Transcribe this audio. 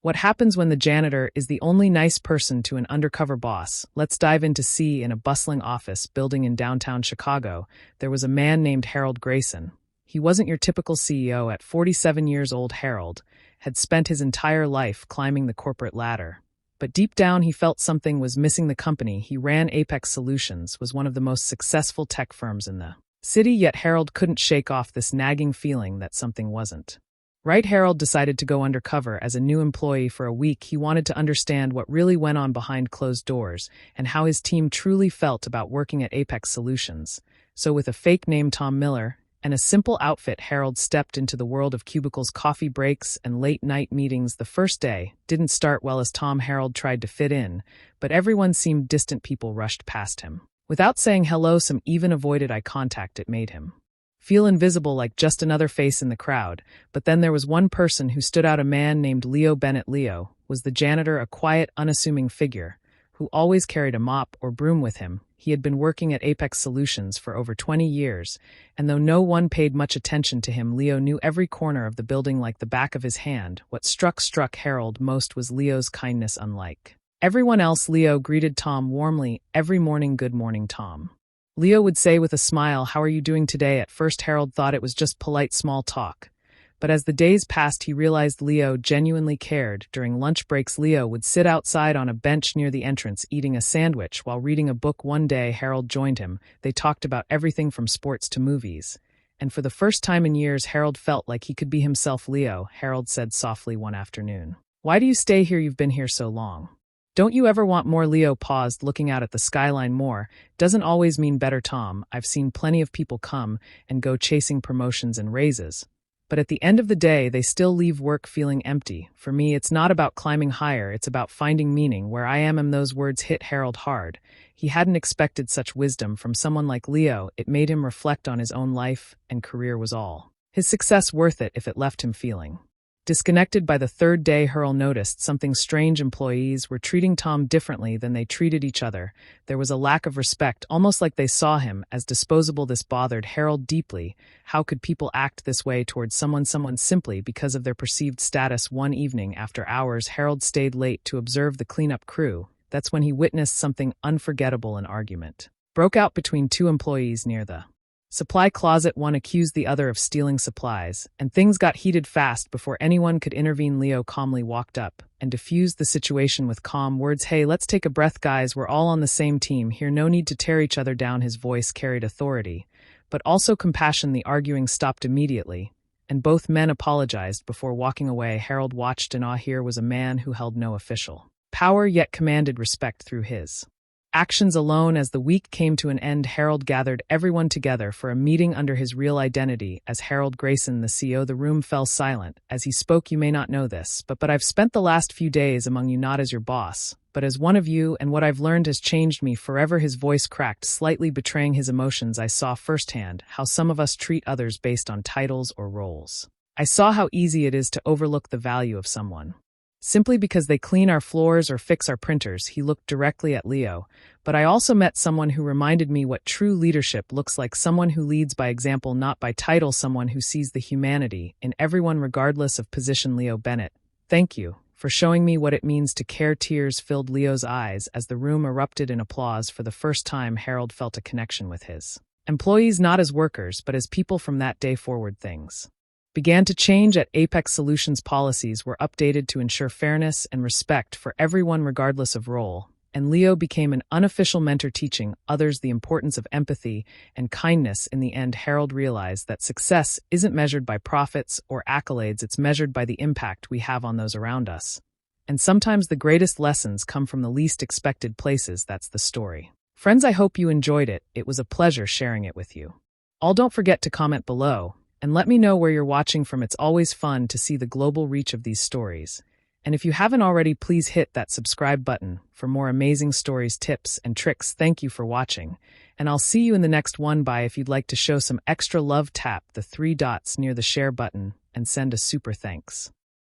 What happens when the janitor is the only nice person to an undercover boss? Let's dive into C. In a bustling office building in downtown Chicago, there was a man named Harold Grayson. He wasn't your typical CEO. At 47 years old, Harold had spent his entire life climbing the corporate ladder. But deep down, he felt something was missing. The company he ran, Apex Solutions, was one of the most successful tech firms in the city, yet Harold couldn't shake off this nagging feeling that something wasn't right. Harold decided to go undercover as a new employee for a week. He wanted to understand what really went on behind closed doors and how his team truly felt about working at Apex Solutions. So with a fake name, Tom Miller, and a simple outfit, Harold stepped into the world of cubicles, coffee breaks, and late-night meetings. The first day didn't start well as Harold tried to fit in, but everyone seemed distant. People rushed past him without saying hello. Some even avoided eye contact. It made him feel invisible, like just another face in the crowd. But then there was one person who stood out, a man named Leo Bennett. Leo was the janitor, a quiet, unassuming figure who always carried a mop or broom with him. He had been working at Apex Solutions for over 20 years, and though no one paid much attention to him, Leo knew every corner of the building like the back of his hand. What struck Harold most was Leo's kindness. Unlike everyone else, Leo greeted Tom warmly every morning. "Good morning, Tom," Leo would say with a smile. "How are you doing today?" At first, Harold thought it was just polite small talk. But as the days passed, he realized Leo genuinely cared. During lunch breaks, Leo would sit outside on a bench near the entrance, eating a sandwich while reading a book. One day, Harold joined him. They talked about everything from sports to movies. And for the first time in years, Harold felt like he could be himself. "Leo," Harold said softly one afternoon, "why do you stay here? You've been here so long. Don't you ever want more?" Leo paused, looking out at the skyline. "More doesn't always mean better, Tom. I've seen plenty of people come and go chasing promotions and raises. But at the end of the day, they still leave work feeling empty. For me, it's not about climbing higher, it's about finding meaning where I am." And those words hit Harold hard. He hadn't expected such wisdom from someone like Leo. It made him reflect on his own life and career. Was all his success worth it if it left him feeling disconnected? By the third day, Harold noticed something strange. Employees were treating Tom differently than they treated each other. There was a lack of respect, almost like they saw him as disposable. This bothered Harold deeply. How could people act this way towards someone simply because of their perceived status? One evening after hours, Harold stayed late to observe the cleanup crew. That's when he witnessed something unforgettable. An argument broke out between two employees near the supply closet. One accused the other of stealing supplies, and things got heated fast. Before anyone could intervene, Leo calmly walked up and diffused the situation with calm words. "Hey, let's take a breath, guys. We're all on the same team here. No need to tear each other down." His voice carried authority, but also compassion. The arguing stopped immediately, and both men apologized before walking away. Harold watched in awe. Here was a man who held no official power, yet commanded respect through his actions alone. As the week came to an end, Harold gathered everyone together for a meeting under his real identity as Harold Grayson, the CEO. The room fell silent as he spoke. "You may not know this, but I've spent the last few days among you, not as your boss, but as one of you, and what I've learned has changed me forever." His voice cracked, slightly betraying his emotions. "I saw firsthand how some of us treat others based on titles or roles. I saw how easy it is to overlook the value of someone simply because they clean our floors or fix our printers." He looked directly at Leo. "But I also met someone who reminded me what true leadership looks like. Someone who leads by example, not by title. Someone who sees the humanity in everyone regardless of position." "Leo Bennett, thank you for showing me what it means to care." Tears filled Leo's eyes as the room erupted in applause. For the first time, Harold felt a connection with his employees, not as workers, but as people. From that day forward, things began to change at Apex Solutions. Policies were updated to ensure fairness and respect for everyone regardless of role, and Leo became an unofficial mentor, teaching others the importance of empathy and kindness. In the end, Harold realized that success isn't measured by profits or accolades, it's measured by the impact we have on those around us. And sometimes the greatest lessons come from the least expected places. That's the story. Friends, I hope you enjoyed it. It was a pleasure sharing it with you. All, don't forget to comment below and let me know where you're watching from. It's always fun to see the global reach of these stories. And if you haven't already, please hit that subscribe button for more amazing stories, tips, and tricks. Thank you for watching, and I'll see you in the next one. Bye. If you'd like to show some extra love, tap the 3 dots near the share button and send a super thanks.